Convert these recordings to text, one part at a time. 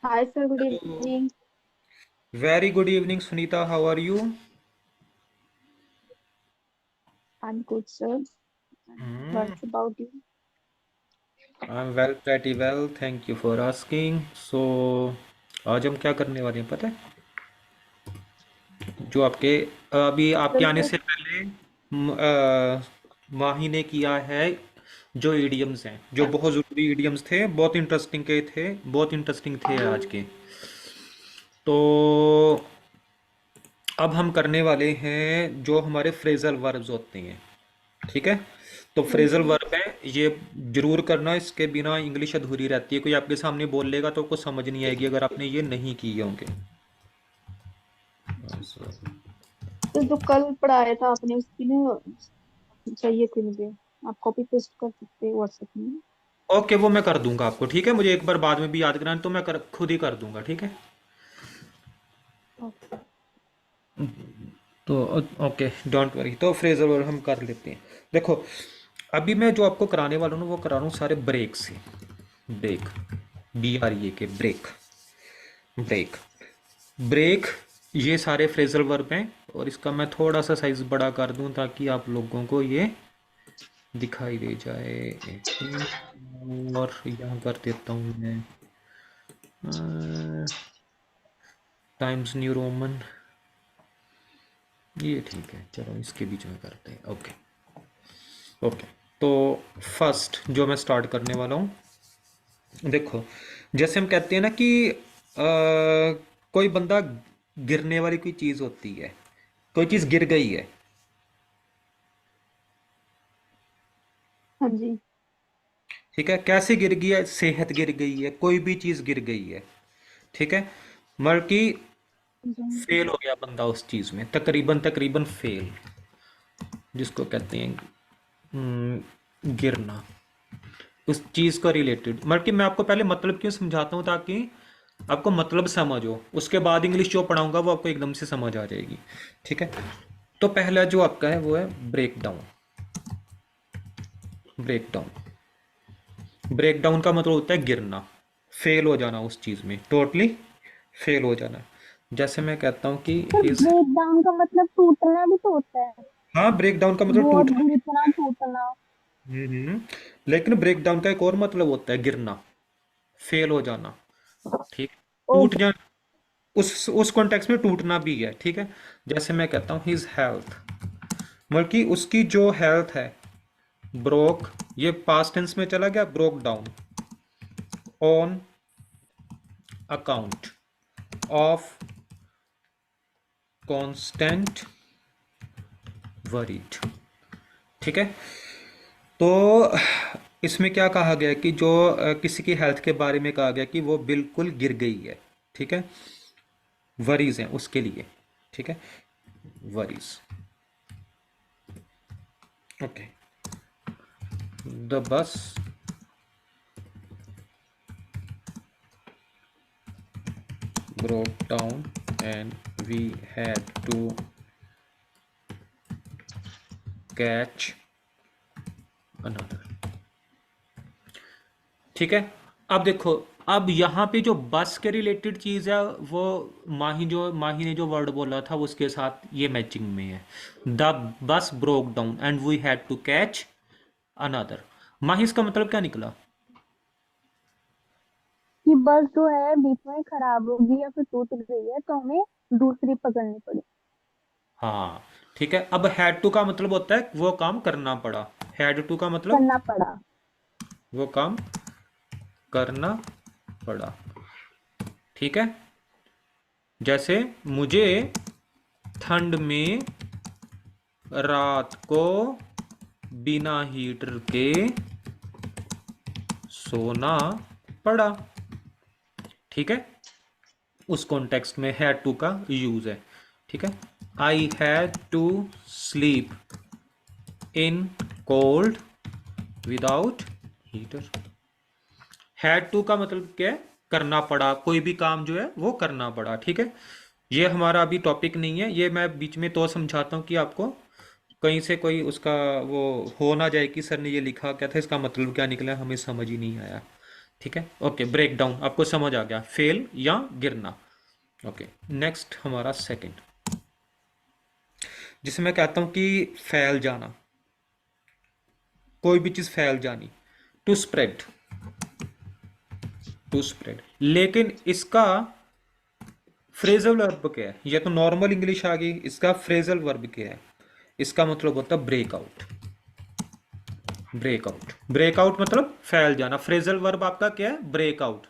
Hi, sir. Good Hello. evening. Very good evening, Sunita. How are you? I'm good, sir. And Hmm, what's about you? I'm well, pretty well. Thank you for asking. So, आज हम क्या करने वाले हैं पता है? जो आपके अभी आपके Sir, आने sir. से पहले माही ने किया है जो इडियम्स हैं, जो बहुत ज़रूरी इडियम्स थे, बहुत इंटरेस्टिंग के थे, बहुत इंटरेस्टिंग थे आज के। तो अब हम करने वाले हैं जो हमारे फ्रेजल वर्ब्स होते हैं। ठीक है। तो फ्रेजल Okay. वर्ब है ये, जरूर करना, इसके बिना इंग्लिश अधूरी रहती है। कोई आपके सामने बोल लेगा तो आपको समझ नहीं आएगी अगर आपने ये नहीं किए होंगे। तो जो कल पढ़ाया था आपने उसकी ना चाहिए थी मुझे। आप कॉपी पेस्ट कर सकते हैं व्हाट्सएप में। ओके, वो मैं कर दूंगा आपको। ठीक है, मुझे एक बार बाद में भी याद कराना तो मैं खुद ही कर दूंगा। ठीक है। ओके। तो ओके, डोंट वरी। तो फ्रेजल वर्ब हम कर लेते हैं। देखो, अभी मैं जो आपको कराने वाला हूँ ना, वो करा रहा हूँ सारे ब्रेक से। ब्रेक, BREAK के ब्रेक। ब्रेक, ब्रेक, ये सारे फ्रेजल वर्ब हैं। और इसका मैं थोड़ा सा साइज बड़ा कर दूं ताकि आप लोगों को ये दिखाई दे जाए। और यहाँ कर देता हूँ मैं टाइम्स न्यू रोमन। ये ठीक है, चलो इसके बीच में करते हैं। ओके। ओके। तो फर्स्ट जो मैं स्टार्ट करने वाला हूँ, देखो, जैसे हम कहते हैं ना कि कोई बंदा, गिरने वाली कोई चीज़ होती है, कोई चीज़ गिर गई है। हाँ जी। ठीक है, कैसे गिर गई है? सेहत गिर गई है, कोई भी चीज़ गिर गई है। ठीक है। मतलब कि फेल हो गया बंदा उस चीज़ में, तकरीबन तकरीबन फेल, जिसको कहते हैं गिरना, उस चीज़ का रिलेटेड। मतलब कि मैं आपको पहले मतलब क्यों समझाता हूँ, ताकि आपको मतलब समझ हो, उसके बाद इंग्लिश जो पढ़ाऊंगा वो आपको एकदम से समझ आ जाएगी। ठीक है। तो पहला जो आपका है वो है break down. Break down, break down का मतलब होता है गिरना, फेल हो जाना उस चीज़ में, टोटली फेल हो जाना। जैसे मैं कहता हूँ कि सर, हिज, ब्रेक डाउन का मतलब टूटना भी तो होता है। हाँ, ब्रेक डाउन का मतलब बहुत टूटना। बुरी तरह टूटना। हम्म। लेकिन ब्रेक डाउन का एक और मतलब होता है गिरना, फेल हो जाना। ठीक। टूट ओके। जाना, उस कॉन्टेक्स्ट में टूटना भी है। ठीक है। जैसे मैं कहता हूँ हिज हेल्थ, मतलब कि उसकी जो हेल्थ है, ब्रोक, ये पास्ट टेंस में चला गया, broke down on account of constant worried. ठीक है। तो इसमें क्या कहा गया कि जो किसी की हेल्थ के बारे में कहा गया कि वो बिल्कुल गिर गई है। ठीक है। वरीज हैं उसके लिए। ठीक है। Worries. Okay. The bus broke down and we had to catch another। ठीक है। अब देखो, अब यहाँ पे जो बस के रिलेटेड चीज़ है वो, माही ने जो वर्ड बोला था उसके साथ ये मैचिंग में है। The bus broke down and we had to catch another. Mahi इसका मतलब क्या निकला? कि बस जो है बीच में खराब होगी या फिर टूट गई है तो हमें दूसरी पकड़नी पड़ी। हाँ। ठीक है। अब हैड टू का मतलब होता है वो काम करना पड़ा। हैड टू का मतलब करना पड़ा। वो काम करना पड़ा। ठीक है। जैसे मुझे ठंड में रात को बिना हीटर के सोना पड़ा। ठीक है। उस कॉन्टेक्स्ट में हैड टू का यूज है। ठीक है। I had to sleep in cold without heater. Had to का मतलब क्या है? करना पड़ा, कोई भी काम जो है वो करना पड़ा। ठीक है। ये हमारा अभी टॉपिक नहीं है, ये मैं बीच में तो समझाता हूँ कि आपको कहीं से कोई उसका वो हो ना जाए कि सर ने ये लिखा क्या था, इसका मतलब क्या निकला, हमें समझ ही नहीं आया। ठीक है, ओके, ब्रेक डाउन आपको समझ आ गया, फेल या गिरना। ओके, नेक्स्ट हमारा सेकंड, जिसे मैं कहता हूं कि फैल जाना, कोई भी चीज फैल जानी, टू स्प्रेड, टू स्प्रेड। लेकिन इसका फ्रेजल वर्ब क्या है? ये तो नॉर्मल इंग्लिश आ गई, इसका फ्रेजल वर्ब क्या है? इसका मतलब होता है ब्रेकआउट। ब्रेकआउट, ब्रेकआउट मतलब फैल जाना। फ्रेजल वर्ब आपका क्या है? ब्रेकआउट।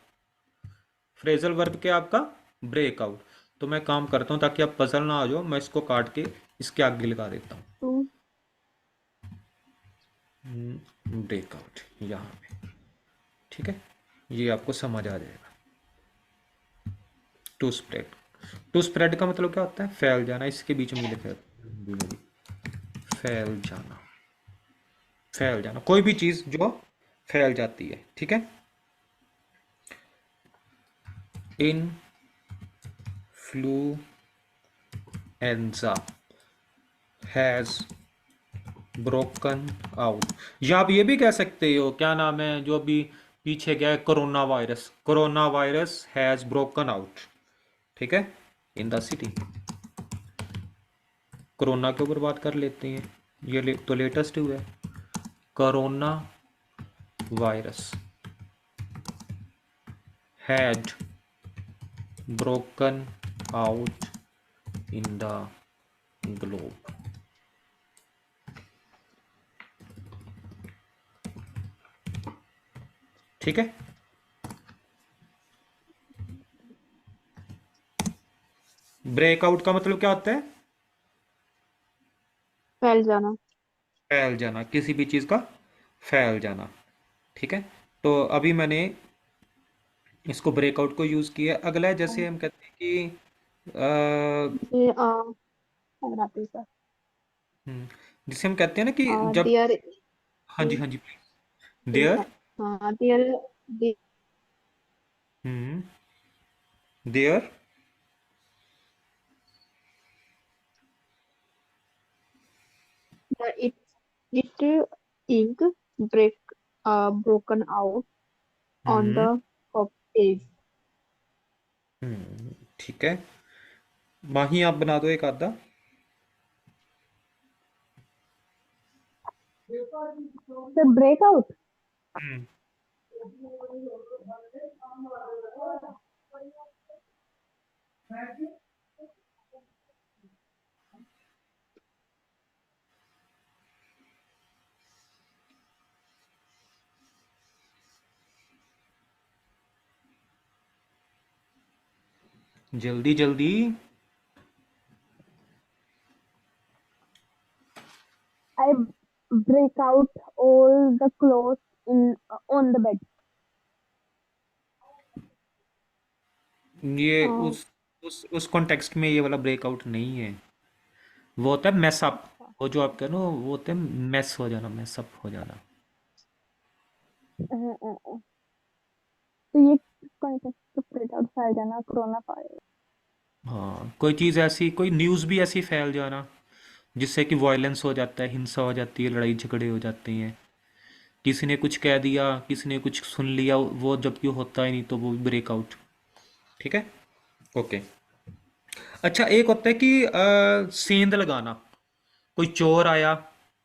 फ्रेजल वर्ब क्या है आपका? ब्रेकआउट। तो मैं काम करता हूं ताकि आप पजल ना आ जाओ, मैं इसको काट के इसके आगे लगा देता टू हूँ ब्रेकआउट यहाँ पे। ठीक है, ये आपको समझ आ जाएगा। टू स्प्रेड, टू स्प्रेड का मतलब क्या होता है? फैल जाना। इसके बीच में लिखा है हिंदी में भी, फैल जाना। फैल जाना, कोई भी चीज जो फैल जाती है। ठीक है, इन्फ्लुएंजा हैज ब्रोकन आउट। या आप ये भी कह सकते हो, क्या नाम है जो अभी पीछे गया है, corona virus. Corona virus has broken out. ठीक है, इन द सिटी। कोरोना के ऊपर बात कर लेते हैं, तो लेटेस्ट हुआ है। Corona virus had broken out in the globe. ठीक है, ब्रेकआउट का मतलब क्या होता है? फैल जाना। फैल जाना, किसी भी चीज का फैल जाना। ठीक है, तो अभी मैंने इसको ब्रेकआउट को यूज किया है। अगला है, जैसे हम कहते हैं कि ये और आते सर। जिसे हम कहते हैं ना कि जब, देयर हाँ जी हाँ जी प्लीज, देयर, हाँ there hmm, there, it it ink broken out on hmm, the top page. ठीक है, माही आप बना दो एक आधा। The breakout. हम्म, जल्दी जल्दी। I break out all the clothes in on the bed. ये हाँ, उस कॉन्टेक्स्ट में ये वाला ब्रेकआउट नहीं है, वो होता है मैसअप। अच्छा। वो जो आप कह रहे हो वो होता है मैस हो जाना, मैसअप हो जाना। तो ये कॉन्टेक्स्ट ब्रेक आउट फैल जाना कोरोना वायरस। हाँ, कोई चीज़ ऐसी, कोई न्यूज़ भी ऐसी फैल जाना जिससे कि वायलेंस हो जाता है, हिंसा हो जाती है, लड़ाई झगड़े हो जाते हैं। किसी ने कुछ कह दिया, किसी ने कुछ सुन लिया, वो जबकि होता ही नहीं, तो वो ब्रेकआउट। ठीक है, ओके। अच्छा, एक होता है कि सेंध लगाना। कोई चोर आया,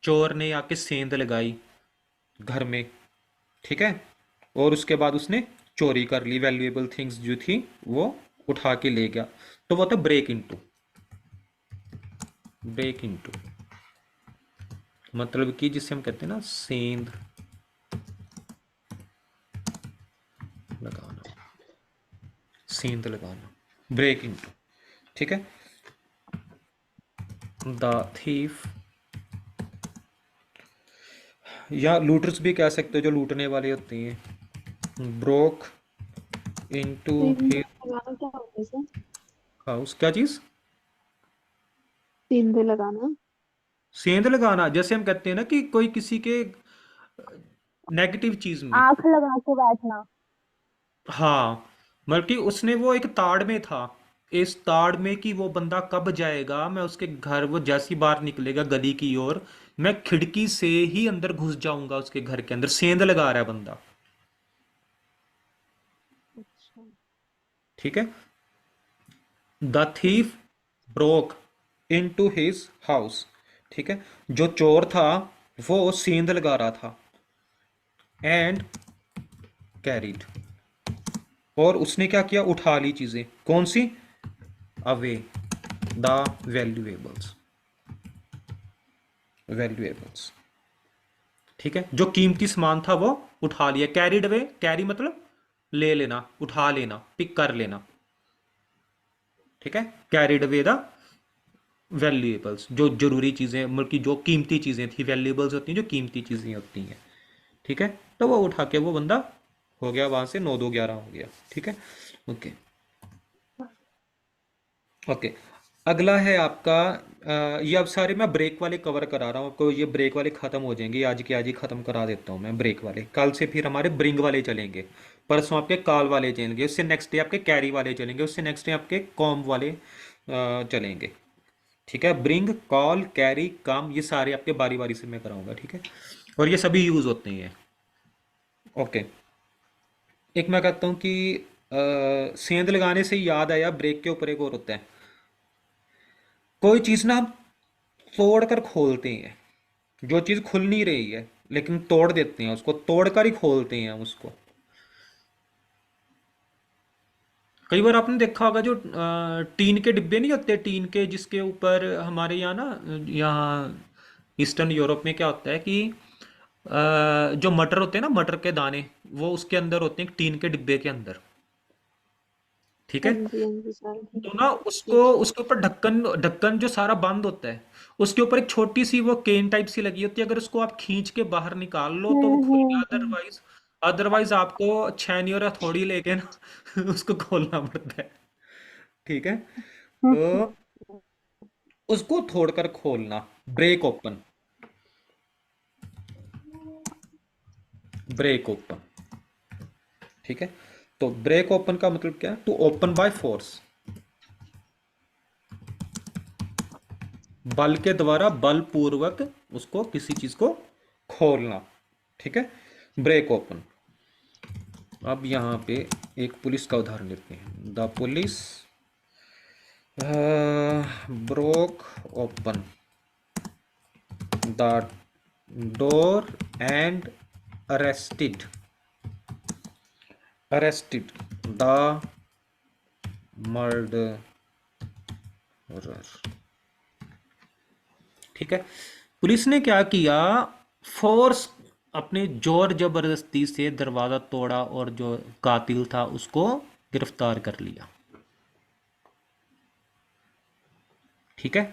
चोर ने आके सेंध लगाई घर में। ठीक है, और उसके बाद उसने चोरी कर ली, वैल्यूएबल थिंग्स जो थी वो उठा के ले गया। तो वो होता है ब्रेक इनटू। ब्रेक इनटू मतलब कि जिसे हम कहते हैं ना सेंध लगाना, सेंध लगाना, ब्रेक इनटू। ठीक है, द थीफ, या लूटर्स भी कह सकते हो, जो लूटने वाले होते हैं। ब्रोक इनटू सींध हिज लगाना क्या होता है सर? हाउस, क्या चीज? सींध लगाना। सेंध लगाना, जैसे हम कहते हैं ना कि कोई किसी के नेगेटिव चीज में। आंख लगा के बैठना। हाँ, बल्कि उसने वो एक ताड़ में था, इस ताड़ में कि वो बंदा कब जाएगा, मैं उसके घर, वो जैसी बाहर निकलेगा गली की ओर, मैं खिड़की से ही अंदर घुस जाऊंगा उसके घर के अंदर। सेंध लगा रहा है बंदा। ठीक है। The thief broke into his house, ठीक है। जो चोर था वो सेंध लगा रहा था, एंड कैरिड, और उसने क्या किया, उठा ली चीजें, कौन सी, अवे द वैल्यूएबल्स, वैल्यूएबल्स, ठीक है। जो कीमती सामान था वो उठा लिया, कैरिड अवे, कैरी मतलब ले लेना, उठा लेना, पिक कर लेना, ठीक है। कैरिड अवे द वैल्यूएबल्स, जो जरूरी चीजें, मतलब कि जो कीमती चीजें थी, वैल्यूएबल्स होती हैं जो कीमती चीजें होती हैं, ठीक है। तो वो उठा के वो बंदा हो गया वहां से, 9 2 11 हो गया, ठीक है। ओके। ओके। अगला है आपका ये अब सारे मैं ब्रेक वाले कवर करा रहा हूँ आपको, ये ब्रेक वाले खत्म हो जाएंगे, आज के आज ही खत्म करा देता हूँ मैं ब्रेक वाले, कल से फिर हमारे ब्रिंग वाले चलेंगे, परसों आपके कॉल वाले चलेंगे, उससे नेक्स्ट डे आपके कैरी वाले चलेंगे, उससे नेक्स्ट डे आपके कॉम वाले चलेंगे, ठीक है। ब्रिंग, कॉल, कैरी, काम, ये सारे आपके बारी बारी से मैं कराऊंगा, ठीक है। और ये सभी यूज होते हैं। ओके। एक मैं कहता हूँ कि सेंध लगाने से याद आया, ब्रेक के ऊपर एक और होता है, कोई चीज़ ना हम तोड़ कर खोलते हैं, जो चीज़ खुल नहीं रही है लेकिन तोड़ देते हैं, उसको तोड़ कर ही खोलते हैं हम उसको। कई बार आपने देखा होगा जो टीन के डिब्बे नहीं होते, टीन के, जिसके ऊपर हमारे यहाँ ना, यहाँ ईस्टर्न यूरोप में क्या होता है कि जो मटर होते हैं ना, मटर के दाने, वो उसके अंदर होते हैं टीन के डिब्बे के अंदर, ठीक हाँ है। जी, हाँ जी सर। तो ना उसको, उसके ऊपर ढक्कन, ढक्कन जो सारा बंद होता है, उसके ऊपर एक छोटी सी वो केन टाइप सी लगी होती है, अगर उसको आप खींच के बाहर निकाल लो तो वो खुल गया, हम्म। अदरवाइज, अदरवाइज आपको छेनी और हथौड़ी लेके ना उसको खोलना पड़ता है, ठीक है। तो हम्म। उसको तोड़कर खोलना, ब्रेक ओपन, ब्रेक ओपन, ठीक है। तो ब्रेक ओपन का मतलब क्या है, टू ओपन बाय फोर्स, बल के द्वारा, बलपूर्वक उसको, किसी चीज को खोलना, ठीक है। Break open. अब यहाँ पे एक पुलिस का उदाहरण लेते हैं, the police broke open the door and arrested, arrested the murderer, ठीक है। पुलिस ने क्या किया, फोर्स, अपने जोर जबरदस्ती से दरवाजा तोड़ा और जो कातिल था उसको गिरफ्तार कर लिया, ठीक है।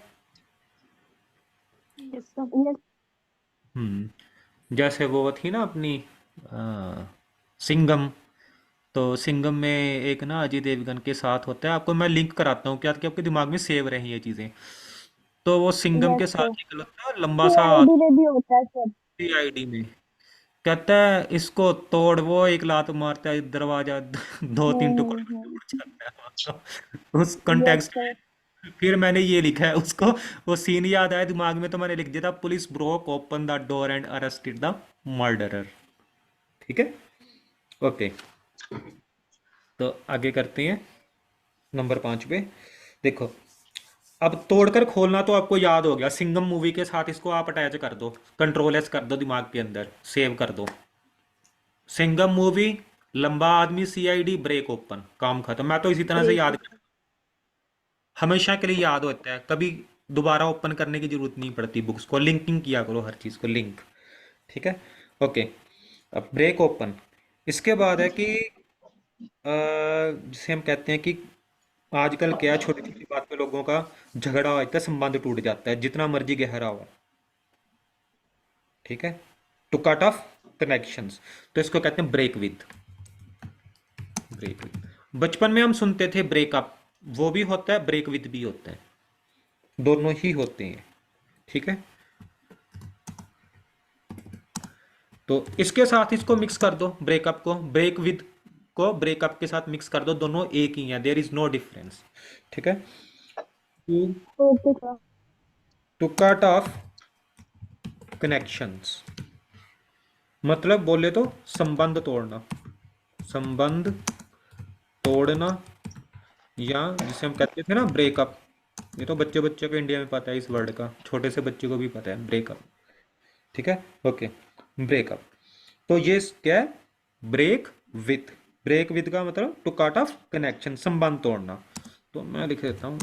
Yes sir. जैसे वो थी ना अपनी सिंघम, तो सिंघम में एक ना अजय देवगन के साथ होता है, आपको मैं लिंक कराता हूँ क्या, कि आपके दिमाग में सेव रही ये चीज़ें। तो वो सिंघम यस के सर। साथ एक होता है लंबा सा, सीआईडी में भी होता है सर। सीआईडी में, कहता है इसको तोड़, वो एक लात मारता है, दरवाजा दो तीन टुकड़े में हम्म। टूट जाता है उस यस कंटेक्स्ट सर। में। फिर मैंने ये लिखा है उसको, वो सीन याद आया दिमाग में तो मैंने लिख दिया था, police broke open the door and arrested the murderer, ठीक है। ओके। तो आगे करते हैं नंबर 5 पे। देखो, अब तोड़कर खोलना तो आपको याद हो गया, सिंघम मूवी के साथ इसको आप अटैच कर दो, कंट्रोल एस कर दो दिमाग के अंदर, सेव कर दो, सिंघम मूवी, लंबा आदमी, सीआईडी, ब्रेक ओपन, काम खत्म। मैं तो इसी तरह से ब्रेक। याद कर, हमेशा के लिए याद होता है, कभी दोबारा ओपन करने की जरूरत नहीं पड़ती बुक्स को, लिंकिंग किया करो हर चीज को, लिंक, ठीक है। ओके। अब ब्रेक ओपन, इसके बाद है कि जिसे हम कहते हैं कि आजकल क्या, छोटी छोटी बात पे लोगों का झगड़ा हो जाता है, संबंध टूट जाता है जितना मर्जी गहरा हो, ठीक है। टू कट ऑफ कनेक्शंस, तो इसको कहते हैं ब्रेक विद, ब्रेक विद। बचपन में हम सुनते थे ब्रेकअप, वो भी होता है, ब्रेक विद भी होता है, दोनों ही होते हैं, ठीक है। तो इसके साथ इसको मिक्स कर दो, ब्रेकअप को, ब्रेक विद को ब्रेकअप के साथ मिक्स कर दो, दोनों एक ही हैं, देयर इज नो डिफरेंस, ठीक है। To okay sir. To cut off connections, मतलब बोले तो संबंध तोड़ना, संबंध तोड़ना, या जिसे हम कहते थे ना ब्रेकअप। ये तो बच्चे बच्चे को इंडिया में पता है, इस वर्ड का छोटे से बच्चे को भी पता है ब्रेकअप। ठीक है, ओके, ब्रेकअप। तो ये क्या है? Break with. ब्रेक विथ का मतलब टू कट ऑफ कनेक्शन, संबंध तोड़ना। तो मैं लिख देता हूँ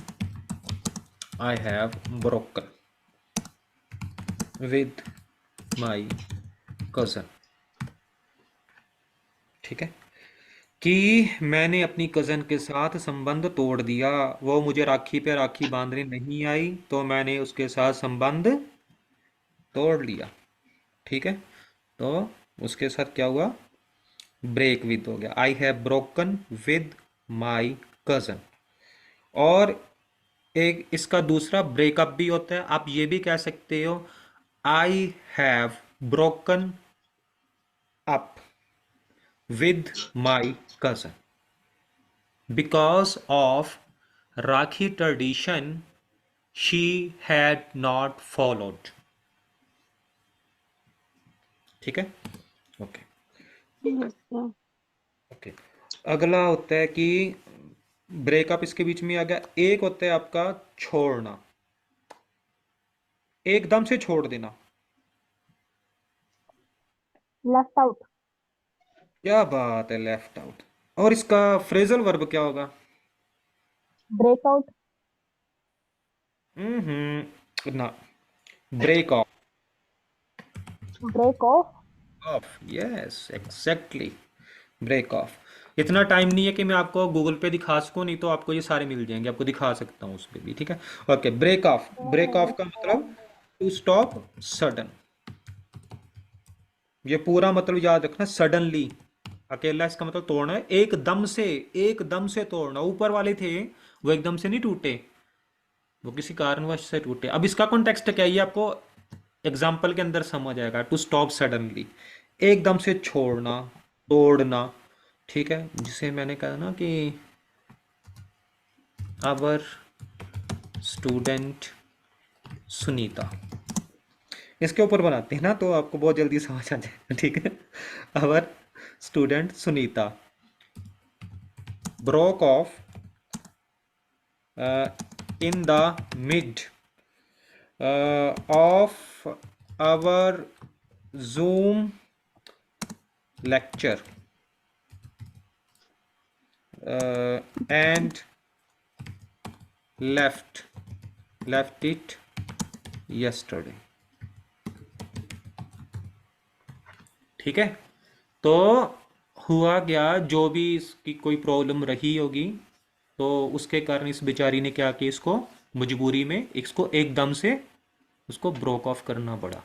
I have broken with my cousin. ठीक है, कि मैंने अपनी कज़न के साथ संबंध तोड़ दिया। वो मुझे राखी पे राखी बांधने नहीं आई, तो मैंने उसके साथ संबंध तोड़ लिया। ठीक है, तो उसके साथ क्या हुआ? ब्रेक विद हो गया, I have broken with my cousin. और एक इसका दूसरा ब्रेकअप भी होता है, आप ये भी कह सकते हो I have broken up with my cousin because of Rakhi tradition she had not followed। ठीक है, ओके अच्छा। ओके। अगला होता है कि ब्रेकअप इसके बीच में आ गया। एक होता है आपका छोड़ना, एकदम से छोड़ देना। Left out. क्या बात है, लेफ्ट आउट। और इसका फ्रेजल वर्ब क्या होगा? ब्रेकआउट। ना, break off. Break off. Off, yes exactly, break off. इतना टाइम नहीं है कि मैं आपको गूगल पे दिखा सकूं, नहीं तो आपको ये सारे मिल जाएंगे, आपको दिखा सकता हूँ उस पर भी। ठीक है, okay, break off. Break off का मतलब टू स्टॉप सडन। ये पूरा मतलब याद रखना, सडनली। अकेला इसका मतलब तोड़ना है, एकदम से। एकदम से तोड़ना। ऊपर वाले थे वो एकदम से नहीं टूटे, वो किसी कारणवश से टूटे। अब इसका कॉन्टेक्स्ट क्या है ये आपको एग्जाम्पल के अंदर समझ आएगा। टू स्टॉप सडनली, एकदम से छोड़ना, तोड़ना। ठीक है, जिसे मैंने कहा ना कि आवर स्टूडेंट सुनीता, इसके ऊपर बनाते हैं ना तो आपको बहुत जल्दी समझ आ जाएगा। ठीक है, our student Sunita broke off in the mid of our Zoom lecture and left it yesterday। ठीक है, तो हुआ क्या, जो भी इसकी कोई प्रॉब्लम रही होगी, तो उसके कारण इस बेचारी ने क्या किया, इसको मजबूरी में इसको एकदम से उसको ब्रोक ऑफ करना पड़ा।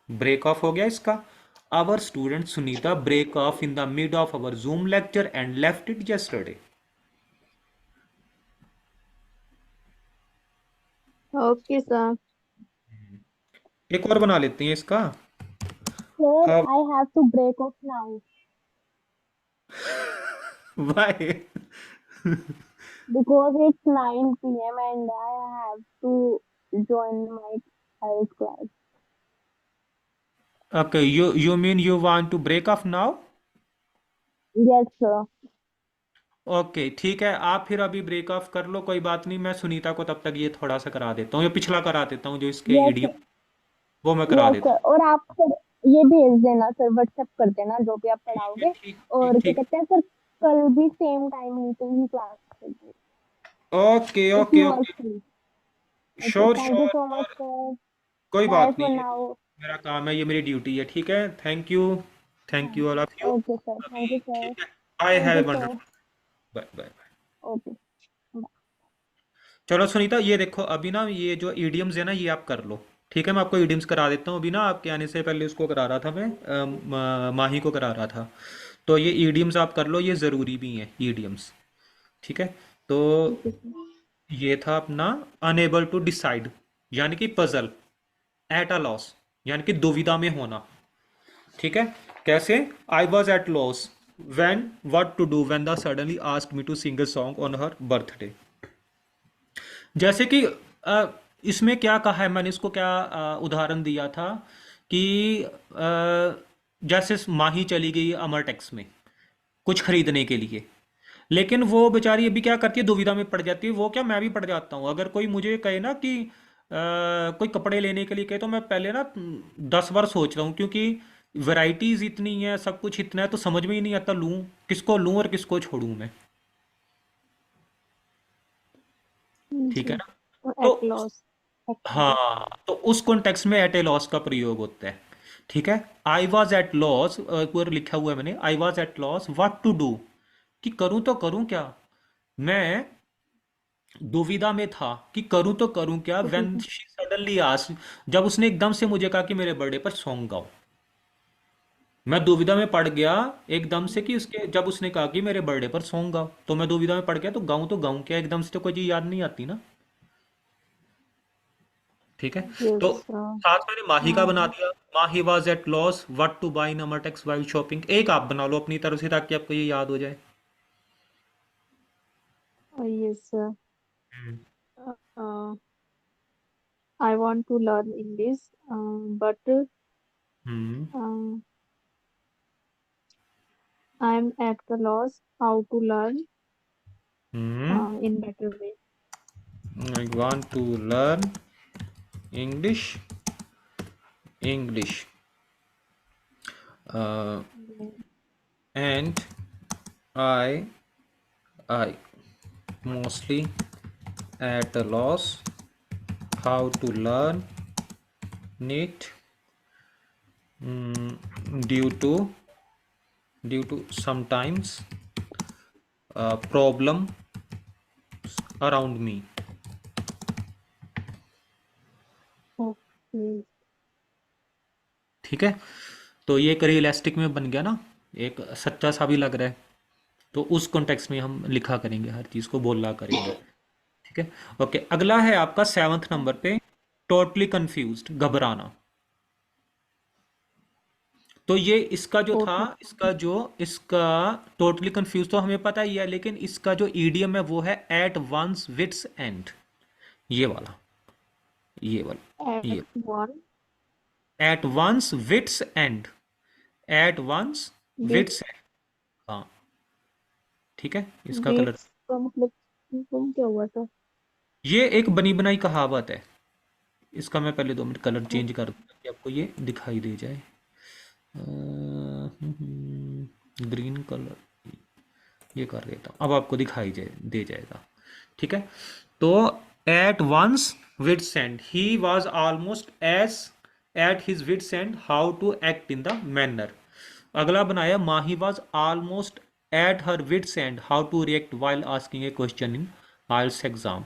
ब्रेक ऑफ हो गया इसका। Our student Sunita break off in the mid of our Zoom lecture and left it yesterday। Okay sir. एक और बना लेते हैं इसका। सर हाँ, I have to break off now why? because it's 9 p.m. and I have to join my child's class. Okay, you mean you want to break off now? Yes, sir. Okay, ठीक है, आप फिर अभी break of कर लो, कोई बात नहीं। मैं सुनीता को तब तक ये थोड़ा सा करा देता हूँ, या पिछला करा देता हूँ जो इसके Yes, इडियम, sir. वो मैं करा Yes, देता sir. हूँ। और आप सर ये भेज देना सर, व्हाट्सएप कर देना जो भी आप ठीक है, पढ़ाओगे। ठीक ठीक और क्या ठीक। कहते हैं सर, कल भी सेम टाइमिंग पे ही क्लास करेंगे okay if okay you are okay, free. Okay, sure thank you sure. So much और सर। कोई बाय बात नहीं, फॉर ये तो नाउ। मेरा काम है, ये मेरी ड्यूटी है। ठीक है, thank you all of you. Okay sir, thank you अभी सर। ठीक है, I thank have you a sir. Wonderful, bye bye. Okay. चलो सुनीता, ये देखो अभी ना ये जो ईडियम्स है ना ये आप कर लो। ठीक है, मैं आपको ईडियम्स करा देता हूँ। अभी ना आपके आने से पहले उसको करा रहा था मैं, माही को करा रहा था। तो ये ईडियम्स आप कर लो, ये ज़रूरी भी हैं ईडियम्स। ठीक है, तो ओके सर। ये था अपना अनेबल टू डिसाइड, यानी कि पजल। एट अ लॉस, यानी कि दुविधा में होना। ठीक है, कैसे? I was at loss when what to do when the suddenly asked me to sing a song on her birthday. जैसे कि इसमें क्या कहा है मैंने, इसको क्या उदाहरण दिया था कि जैसे माही चली गई अमर टेक्स में कुछ खरीदने के लिए, लेकिन वो बेचारी अभी क्या करती है, दुविधा में पड़ जाती है। वो क्या, मैं भी पड़ जाता हूँ। अगर कोई मुझे कहे ना कि कोई कपड़े लेने के लिए कहे, तो मैं पहले ना 10 बार सोच रहा हूँ, क्योंकि वैरायटीज इतनी है, सब कुछ इतना है, तो समझ में ही नहीं आता लूँ किसको, लूँ और किसको छोड़ूं मैं। ठीक है जी। ना। तो तो एट लॉस, एक्चुअली। हाँ, तो उस कॉन्टेक्स्ट में एट ए लॉस का प्रयोग होता है। ठीक है। आई वॉज एट लॉस, ऊपर लिखा हुआ है मैंने, I was at loss what to do, कि करूं तो करूं क्या। मैं दुविधा में था कि करूं तो करूं क्या, तो व्हेन शी सडनली आस्क्ड, जब उसने एकदम से मुझे कहा कि मेरे बर्थडे पर सॉन्ग गाओ। मैं दुविधा में पड़ गया एकदम से, कि उसके जब उसने कहा कि मेरे बर्थडे पर सॉन्ग गाओ, तो मैं दुविधा में पड़ गया, तो गाऊं क्या, एकदम से तो कोई चीज याद नहीं आती ना। ठीक है। तो यस। साथ मैंने माही का बना हाँ। दिया, Mahi was at loss what to buy in Amartex while shopping. एक आप बना लो अपनी तरफ से, ताकि आपको ये याद हो जाए। Yes. Hmm. I want to learn English, but hmm. I am at the loss how to learn hmm. In better way. I want to learn English, English and I I mostly at a loss how to learn it, due to sometimes problem around me। Okay. ठीक है। तो ये एक realistic में बन गया ना, एक सच्चा सा भी लग रहा है। तो उस कॉन्टेक्स्ट में हम लिखा करेंगे, हर चीज़ को बोला करेंगे। ठीक है। ओके, अगला है आपका 7th नंबर पे, टोटली कंफ्यूज्ड, घबराना। तो ये इसका जो था, टोटल। इसका टोटली कंफ्यूज तो हमें पता ही है, लेकिन इसका जो ईडियम है वो है एट वंस विट्स एंड। ये वाला, ये वाला, एट ये one at one's wits end, at one's bit wits end. हाँ। ठीक है, इसका कलर, बीट्स का मतलब क्या हुआ था? ये एक बनी बनाई कहावत है। इसका मैं पहले 2 मिनट कलर चेंज कर दूं, ताकि आपको ये दिखाई दे जाए। ग्रीन कलर, ये कर देता हूँ, अब आपको दिखाई दे जाएगा। ठीक है। तो at one's wits end, he was almost as at his wits end how to act in the manner. अगला बनाया, Mahi was almost at her wits end how to react while asking a question in IELTS exam.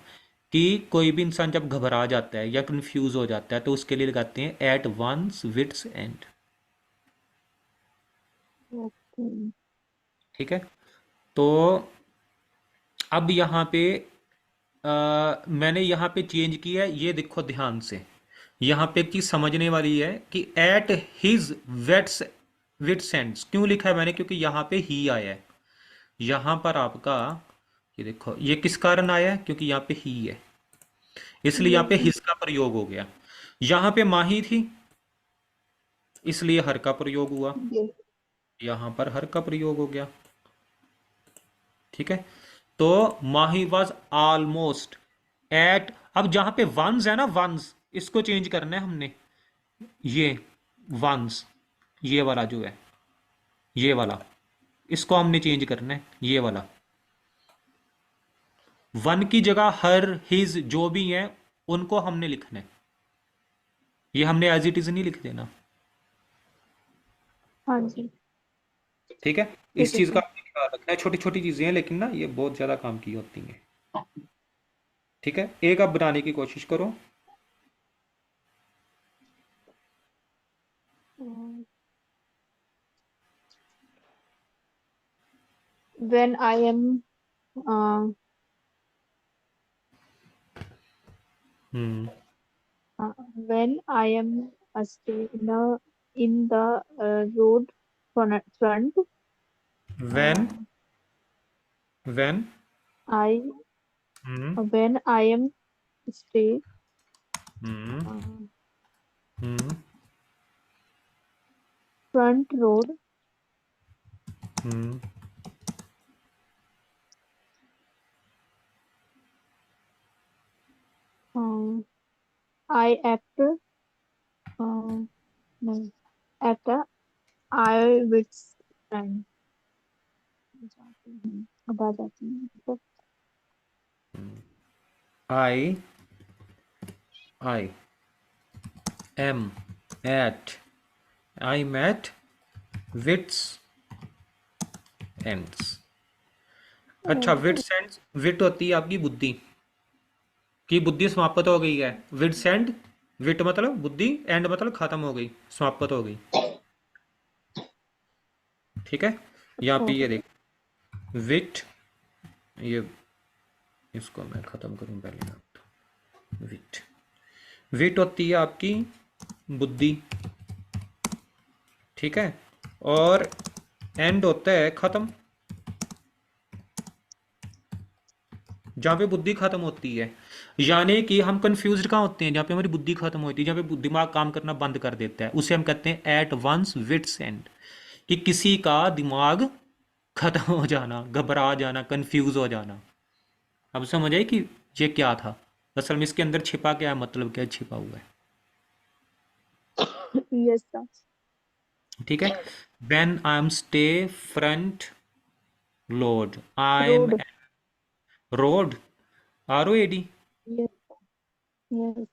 कि कोई भी इंसान जब घबरा जाता है या कंफ्यूज हो जाता है, तो उसके लिए लगाते हैं at one's wits end. Okay. ठीक है। तो अब यहाँ पे मैंने यहाँ पे चेंज किया है, ये देखो ध्यान से। यहाँ पे एक चीज समझने वाली है कि at his wets wits ends क्यों लिखा है मैंने, क्योंकि यहाँ पे ही आया है। यहाँ पर आपका, ये देखो, ये किस कारण आया है, क्योंकि यहाँ पे ही है, इसलिए यहाँ पे यस। हिज का प्रयोग हो गया। यहाँ पे माही थी, इसलिए हर का प्रयोग हुआ। यस। यहाँ पर हर का प्रयोग हो गया। ठीक है। तो माही वॉज ऑलमोस्ट एट, अब जहां पे वंस है ना, वंस, इसको चेंज करना है हमने। ये वंस, ये वाला जो है, ये वाला, इसको हमने चेंज करना है, ये वाला। वन की जगह हर हिज जो भी है, उनको हमने लिखना है। ये हमने एज इट इज नहीं लिख देना। हाँ जी। ठीक है। ठीक इस है चीज का सर। आपने ख्याल रखना है, छोटी छोटी चीजें हैं, लेकिन ना ये बहुत ज्यादा काम की होती हैं। ठीक है, एक आप बनाने की कोशिश करो। When I am hmm. when I am stay in the road front, when, uh, when. I hmm. when I am stay hmm. uh, hmm. front road, hmm. I act, नहीं, एक्ट आई विट्स एंड, जाती हूँ, अब आ जाती हूँ तो। I I am at I at wits ends. अच्छा, wits ends, wit होती है आपकी बुद्धि, की बुद्धि समाप्त हो गई है। विट्स एंड, विट मतलब बुद्धि, एंड मतलब खत्म हो गई, समाप्त हो गई। ठीक है, यहाँ पे ये देख, विट, ये इसको मैं खत्म करूं पहले। विट, विट होती है आपकी बुद्धि, ठीक है, और एंड होता है खत्म, जहाँ पे बुद्धि खत्म होती है। यानी कि हम कंफ्यूज कहाँ होते हैं, जहाँ पे हमारी बुद्धि खत्म होती है, जहाँ पे दिमाग काम करना बंद कर देता है, उसे हम कहते हैं एट वंस विट्स एंड, कि किसी का दिमाग खत्म हो जाना, घबरा जाना, कंफ्यूज हो जाना। अब समझ आई कि ये क्या था, असल में इसके अंदर छिपा क्या है, मतलब क्या छिपा हुआ है। Yes sir. ठीक है, when I am stay front load, I am road. Road, R O A D, yes. Yes.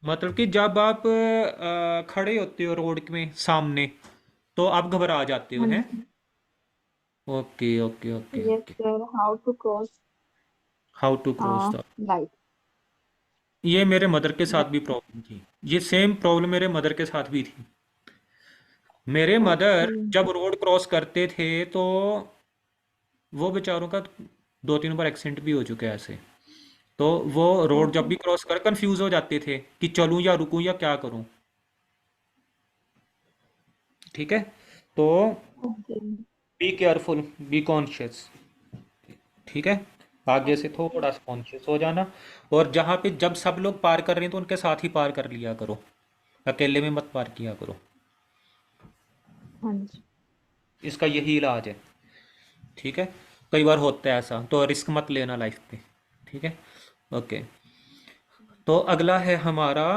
मतलब कि जब आप खड़े होते हो रोड में सामने, तो आप घबरा जाते हो हाँ हैं। जी। Okay okay okay yes okay. Sir, how to cross how to cross the, light. ये मेरे मदर के साथ भी प्रॉब्लम थी, ये सेम प्रॉब्लम मेरे मदर के साथ भी थी। मेरे ओके। मदर जब रोड क्रॉस करते थे तो वो बेचारों का 2-3 बार एक्सीडेंट भी हो चुके हैं ऐसे। तो वो रोड जब ओके। भी क्रॉस कर कंफ्यूज हो जाते थे कि चलूं या रुकूं या क्या करूं। ठीक है, तो okay. Be careful, be conscious. ठीक है, आगे से थोड़ा सा कॉन्शियस हो जाना, और जहाँ पे जब सब लोग पार कर रहे हैं तो उनके साथ ही पार कर लिया करो, अकेले में मत पार किया करो। हाँ जी। इसका यही इलाज है। ठीक है, कई बार होता है ऐसा, तो रिस्क मत लेना लाइफ पे। ठीक है, ओके। तो अगला है हमारा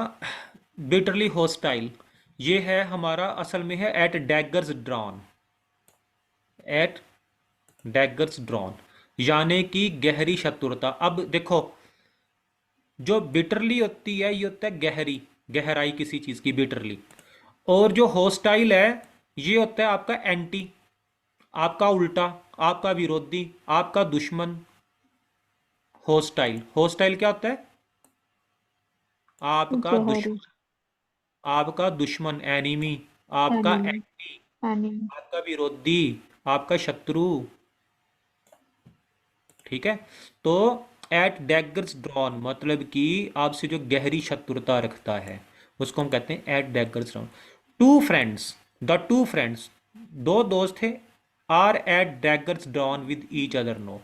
बिटरली हॉस्टाइल। ये है हमारा, असल में है at daggers drawn, at daggers drawn, यानी कि गहरी शत्रुता। अब देखो, जो बिटरली होती है ये होता है गहरी, गहराई किसी चीज की बिटरली, और जो हॉस्टाइल है ये होता है आपका एंटी, आपका उल्टा, आपका विरोधी, आपका दुश्मन। हॉस्टाइल, हॉस्टाइल क्या होता है, आपका गहरी। दुश्मन, आपका दुश्मन एनिमी, आपका एनिमी। Anti, enemy. आपका विरोधी, आपका शत्रु। ठीक है, तो एट डैगर्स ड्रॉन मतलब कि आपसे जो गहरी शत्रुता रखता है, उसको हम कहते हैं at daggers drawn. Two friends, the two friends, दो दोस्त थे, are at daggers drawn with each other no,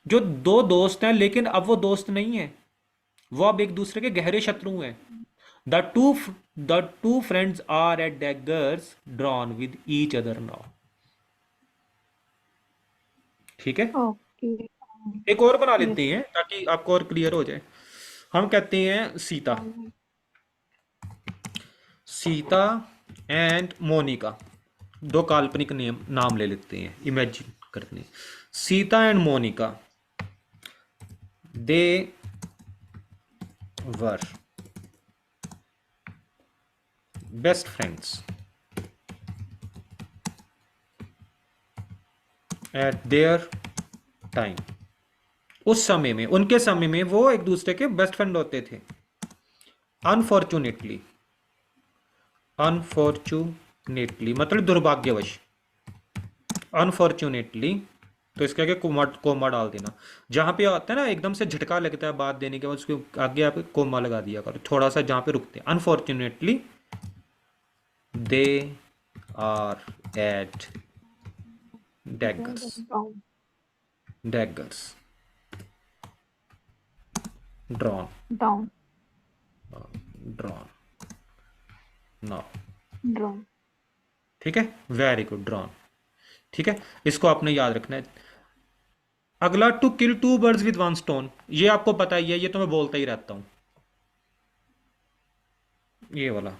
जो दो दोस्त हैं लेकिन अब वो दोस्त नहीं है, वो अब एक दूसरे के गहरे शत्रु हैं। The two the two friends are at daggers drawn with each other now. ठीक है, ओके। एक और बना यस। लेते हैं ताकि आपको और क्लियर हो जाए। हम कहते हैं सीता, सीता एंड मोनिका, दो काल्पनिक नाम ले लेते हैं, इमेजिन करते हैं। Sita and Monica, they were best friends at their time. उस समय में, उनके समय में वो एक दूसरे के बेस्ट फ्रेंड होते थे। अनफॉर्चुनेटली, अनफॉर्चुनेटली मतलब दुर्भाग्यवश, अनफॉर्चुनेटली, तो इसके आगे कोमा, कोमा डाल देना। जहां पे आता है ना एकदम से झटका लगता है बात देने के बाद, उसके आगे आप कोमा लगा दिया करो थोड़ा सा, जहां पे रुकते हैं। Unfortunately they are at daggers, down. Daggers drawn, down. Drawn now. Drown. ठीक है, वेरी गुड, ड्रॉन। ठीक है, इसको आपने याद रखना है। अगला, to kill two birds with one stone, ये आपको पता ही है, ये तो मैं बोलता ही रहता हूं। ये वाला,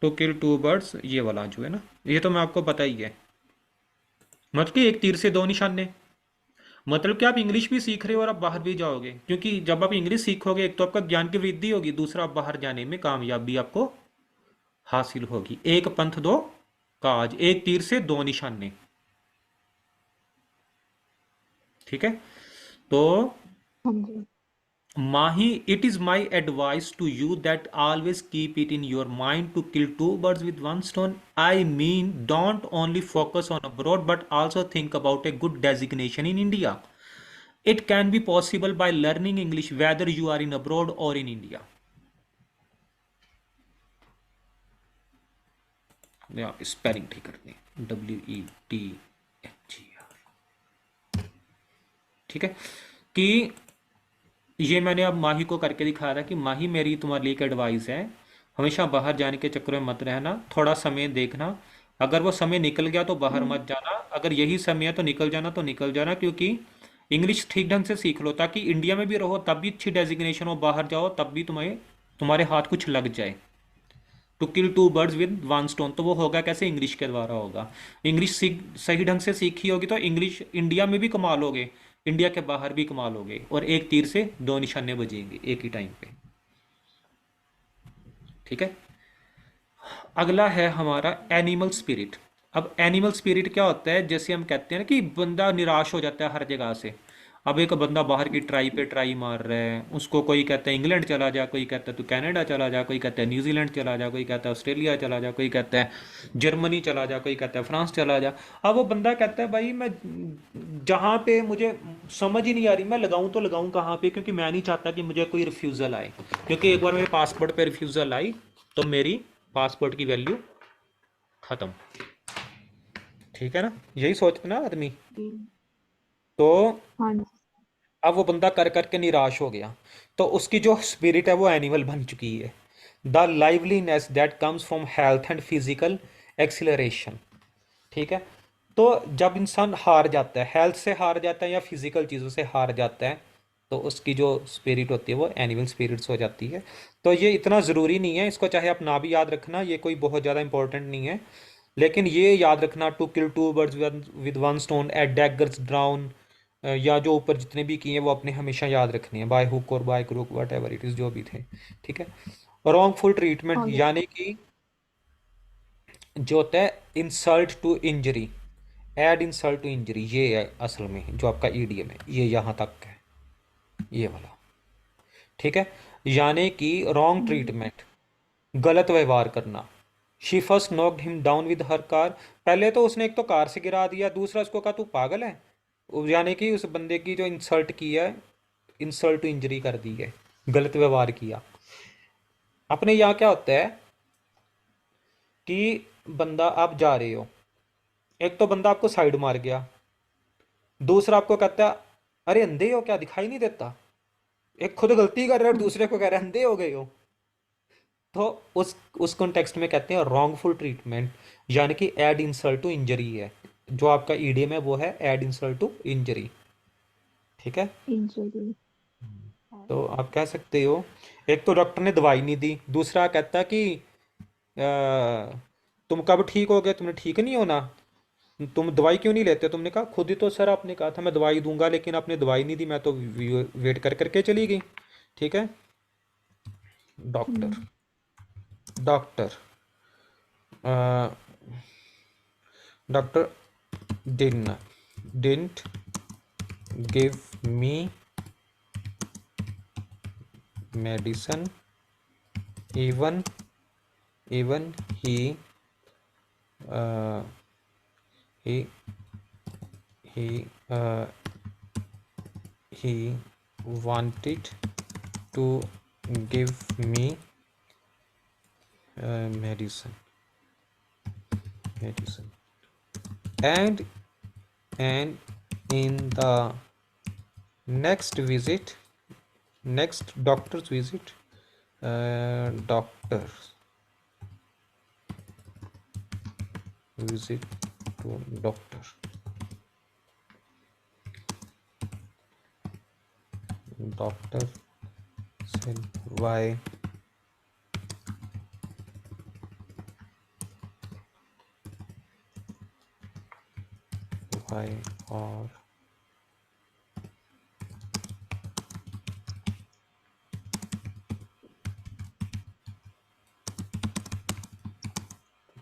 टू किल टू बर्ड्स, ये वाला जो है ना, ये तो मैं आपको पता ही है। मतलब कि एक तीर से दो निशाने, मतलब कि आप इंग्लिश भी सीख रहे हो और आप बाहर भी जाओगे, क्योंकि जब आप इंग्लिश सीखोगे एक तो आपका ज्ञान की वृद्धि होगी, दूसरा आप बाहर जाने में कामयाबी आपको हासिल होगी। एक पंथ दो काज, एक तीर से दो निशाने। ठीक है। तो हाँ जी। Mahi, it is my advice to you that always keep it in your mind to kill two birds with one stone. I mean, don't only focus on abroad, but also think about a good designation in India. It can be possible by learning English whether you are in abroad or in India. या spelling ठीक करते हैं, WETHGR। ठीक है। कि ये मैंने अब माही को करके दिखाया था कि माही, मेरी तुम्हारे लिए एक एडवाइस है, हमेशा बाहर जाने के चक्कर में मत रहना, थोड़ा समय देखना। अगर वो समय निकल गया तो बाहर हम्म। मत जाना, अगर यही समय है तो निकल जाना, तो निकल जाना, क्योंकि इंग्लिश ठीक ढंग से सीख लो, ताकि इंडिया में भी रहो तब भी अच्छी डेजिग्नेशन हो, बाहर जाओ तब भी तुम्हें तुम्हारे हाथ कुछ लग जाए। To kill two birds with one stone, तो वो होगा कैसे? इंग्लिश के द्वारा होगा। इंग्लिश सीख सही ढंग से सीखी होगी तो इंग्लिश इंडिया में भी कमा लोगे, इंडिया के बाहर भी कमा लोगे, और एक तीर से दो निशाने बजेंगे एक ही टाइम पे। ठीक है। अगला है हमारा एनिमल स्पिरिट। अब एनिमल स्पिरिट क्या होता है? जैसे हम कहते हैं ना कि बंदा निराश हो जाता है हर जगह से। अब एक बंदा बाहर की ट्राई पे ट्राई मार रहा है, उसको कोई कहता है इंग्लैंड चला जा, कोई कहता है तू कनाडा चला जा, कोई कहता है न्यूजीलैंड चला जा, कोई कहता है ऑस्ट्रेलिया चला जा, कोई कहता है जर्मनी चला जा, कोई कहता है फ्रांस चला जा। अब वो बंदा कहता है भाई मैं जहाँ पे मुझे समझ ही नहीं आ रही, मैं लगाऊं तो लगाऊं कहाँ पे, क्योंकि मैं नहीं चाहता कि मुझे कोई रिफ्यूज़ल आए, क्योंकि एक बार मेरे पासपोर्ट पे रिफ्यूज़ल आई तो मेरी पासपोर्ट की वैल्यू खत्म। ठीक है ना, यही सोचता ना आदमी। हम्म। तो हाँ जी। अब वो बंदा कर करके निराश हो गया, तो उसकी जो स्पिरिट है वो एनिमल बन चुकी है। The liveliness that comes from health and physical acceleration. ठीक है। तो जब इंसान हार जाता है, हेल्थ से हार जाता है या फिजिकल चीज़ों से हार जाता है, तो उसकी जो स्पिरिट होती है वो एनिमल स्पिरिट्स हो जाती है। तो ये इतना ज़रूरी नहीं है, इसको चाहे आप ना भी याद रखना, ये कोई बहुत ज़्यादा इंपॉर्टेंट नहीं है, लेकिन ये याद रखना, to kill two birds with one stone, at daggers drown, या जो ऊपर जितने भी किए हैं वो अपने हमेशा याद रखने हैं, बाय हुक और by crook what ever it is, जो भी थे। ठीक है। रॉन्गफुल ट्रीटमेंट हाँ जी। यानी कि जो होता है insult to injury, add insult to injury, ये है असल में जो आपका ईडीएम है, ये यहाँ तक है, ये वाला। ठीक है। यानी कि रॉन्ग हम्म। ट्रीटमेंट, गलत व्यवहार करना। She first knocked him down with her car, पहले तो उसने एक तो कार से गिरा दिया, दूसरा उसको कहा तू पागल है। यानी कि उस बंदे की जो इंसल्ट की है, इंसल्ट टू इंजरी कर दी है, गलत व्यवहार किया। अपने यहाँ क्या होता है कि बंदा, आप जा रहे हो, एक तो बंदा आपको साइड मार गया, दूसरा आपको कहता है अरे अंधे हो क्या, दिखाई नहीं देता। एक खुद गलती कर रहा है और हाँ जी। दूसरे को कह रहा है अंधे हो गए हो। तो उस कॉन्टेक्स्ट में कहते हैं रॉन्गफुल ट्रीटमेंट, यानी कि एड इंसल्ट टू इंजरी है। जो आपका ईडीएम है वो है एड इंसल्ट टू इंजरी। ठीक है। इंजरी। तो आप कह सकते हो, एक तो डॉक्टर ने दवाई नहीं दी, दूसरा कहता कि तुम कब ठीक हो गए, तुमने ठीक नहीं होना, तुम दवाई क्यों नहीं लेते? तुमने कहा खुद ही तो सर आपने कहा था मैं दवाई दूंगा, लेकिन आपने दवाई नहीं दी, मैं तो वेट कर करके चली गई। ठीक है। Doctor, hmm. Doctor, doctor didn't give me medicine, even even uh, he he uh, he wanted to give me medicine, medicine, and and in the next visit, next doctor's visit, doctor's visit to doctor, doctor said, why और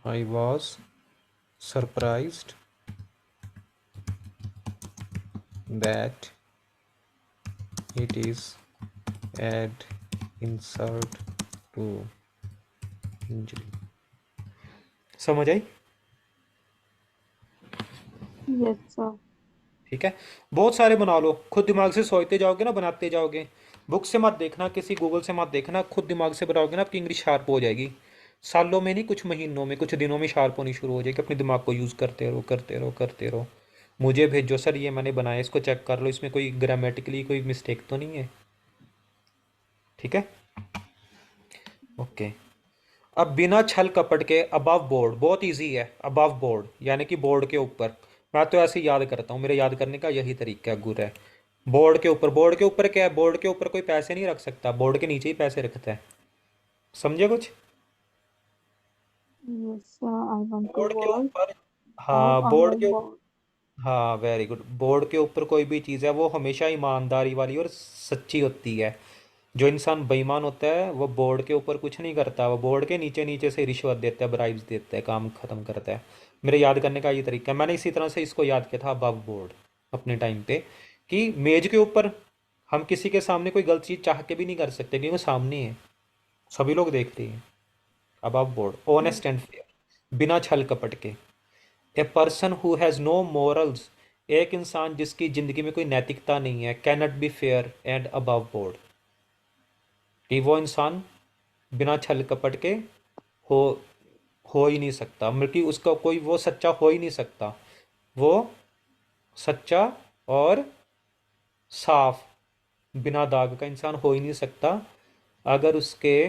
I was surprised that it is add insult to injury. समझ आई? Yes sir. ठीक है, बहुत सारे बना लो, खुद दिमाग से सोचते जाओगे ना, बनाते जाओगे। बुक से मत देखना, किसी गूगल से मत देखना, खुद दिमाग से बनाओगे ना, आपकी इंग्लिश शार्प हो जाएगी। सालों में नहीं, कुछ महीनों में, कुछ दिनों में शार्प होनी शुरू हो जाएगी। अपने दिमाग को यूज़ करते रहो, करते रहो, करते रहो। मुझे भेजो सर, ये मैंने बनाया, इसको चेक कर लो, इसमें कोई ग्रामेटिकली कोई मिस्टेक तो नहीं है। ठीक है, ओके। अब बिना छल कपट के अबव बोर्ड, बहुत इजी है। अबव बोर्ड यानी कि बोर्ड के ऊपर। मैं तो ऐसे ही याद करता हूँ, मेरे याद करने का यही तरीका है, गुर है। बोर्ड के ऊपर, बोर्ड के ऊपर क्या है? बोर्ड के ऊपर कोई पैसे नहीं रख सकता, बोर्ड के नीचे ही पैसे रखता है। समझे कुछ? Yes sir, I want to board के वर्क ऊपर, आउट हाँ ऑन बोर्ड माय के, बोर्ड। हाँ वेरी गुड। बोर्ड के ऊपर कोई भी चीज़ है वो हमेशा ईमानदारी वाली और सच्ची होती है। जो इंसान बेईमान होता है वो बोर्ड के ऊपर कुछ नहीं करता, वो बोर्ड के नीचे नीचे से रिश्वत देता है, ब्राइब्स देता है, काम खत्म करता है। मेरे याद करने का ये तरीका है। मैंने इसी तरह से इसको याद किया था अबव बोर्ड अपने टाइम पे, कि मेज के ऊपर हम किसी के सामने कोई गलत चीज़ चाह के भी नहीं कर सकते, क्योंकि वो सामने है, सभी लोग देख रहे हैं। Above board, honest and fair, बिना छल कपट के। A person who has no morals, एक इंसान जिसकी ज़िंदगी में कोई नैतिकता नहीं है, cannot be fair and above board, कि वो इंसान बिना छल कपट के हो हो ही नहीं सकता, बल्कि उसका कोई वो सच्चा हो ही नहीं सकता। वो सच्चा और साफ, बिना दाग का इंसान हो ही नहीं सकता अगर उसके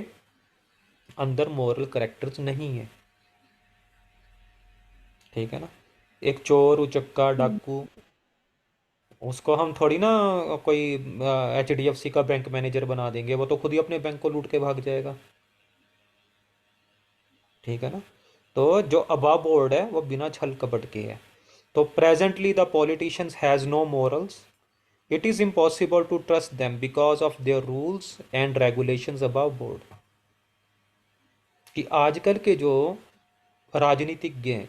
अंदर मॉरल करेक्टर्स नहीं है। ठीक है ना? एक चोर उचक्का डाकू, उसको हम थोड़ी ना कोई HDFC का बैंक मैनेजर बना देंगे, वो तो खुद ही अपने बैंक को लूट के भाग जाएगा। ठीक है ना? तो जो अबव बोर्ड है वो बिना छल कपट के है। तो presently the politicians has no morals, it is impossible to trust them because of their rules and regulations above board. कि आजकल के जो राजनीतिज्ञ हैं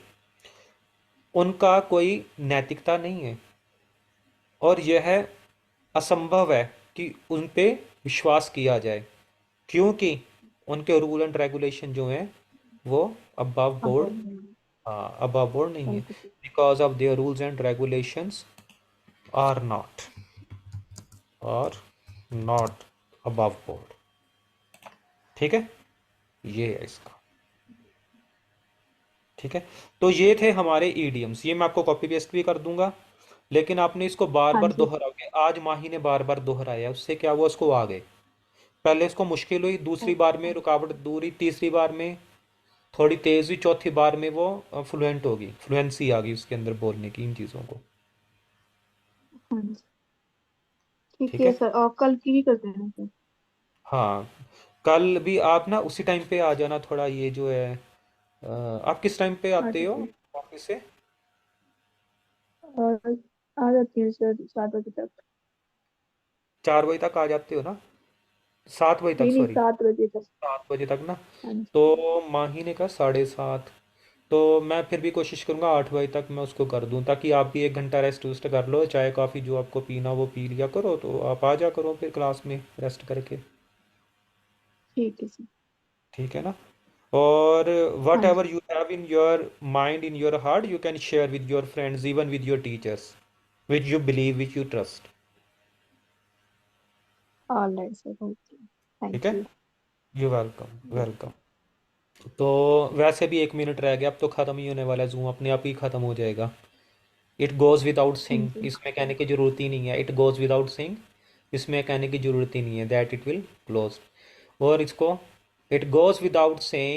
उनका कोई नैतिकता नहीं है, और यह असंभव है कि उन पे विश्वास किया जाए, क्योंकि उनके रूल एंड रेगुलेशन जो हैं वो अबव अब बोर्ड, हाँ अबव बोर्ड नहीं है। Because of their rules and regulations are not above board. ठीक है, ये है इसका। ठीक है, तो ये थे हमारे ईडियम्स, ये मैं आपको कॉपी पेस्ट भी कर दूंगा, लेकिन आपने इसको बार हाँ बार जी। दोहराओगे। आज माही ने बार बार दोहराया, उससे क्या हुआ, उसको आ गए। पहले इसको मुश्किल हुई, दूसरी बार में रुकावट दूर हुई, तीसरी बार में थोड़ी तेज हुई, चौथी बार में वो फ्लुएंट होगी, फ्लुएंसी आ गई उसके अंदर बोलने की इन चीज़ों को। हाँ जी, ठीक ठीक है है, सर, और कल की भी कर देना सर। हाँ कल भी आप ना उसी टाइम पे आ जाना, थोड़ा ये जो है आप किस टाइम पे हाँ आते ठीक हो है। ऑफिस से? और आ जाती है सर 7 बजे तक। 4 बजे तक आ जाते हो ना? 7 बजे तक, नहीं नहीं, सॉरी, 7 बजे तक। 7 बजे तक ना? हाँ जी। तो माही ने कहा 7:30, तो मैं फिर भी कोशिश करूंगा 8 बजे तक मैं उसको कर दूं, ताकि आप भी 1 घंटा रेस्ट वेस्ट कर लो, चाय कॉफ़ी जो आपको पीना वो पी लिया करो, तो आप आ जा करो फिर क्लास में रेस्ट करके। ठीक है सर। ठीक है ना? और वट हाँ जी। Ever you have in your mind, in your heart, you can share with your friends, even with your teachers, which you believe, which you trust. All right sir, okay, ठीक thank है, you. You welcome, welcome. तो वैसे भी 1 minute रह गया, अब तो ख़त्म ही होने वाला है, जूम अपने आप ही ख़त्म हो जाएगा। इट गोज़ विदाउट हाँ सिंग, जी। इसमें कहने की ज़रूरत ही नहीं है, इट गोज़ विदाउट सिंग, इसमें कहने की ज़रूरत ही नहीं है दैट इट विल क्लोज। और इसको, इट गोज़ विदाउट सेइंग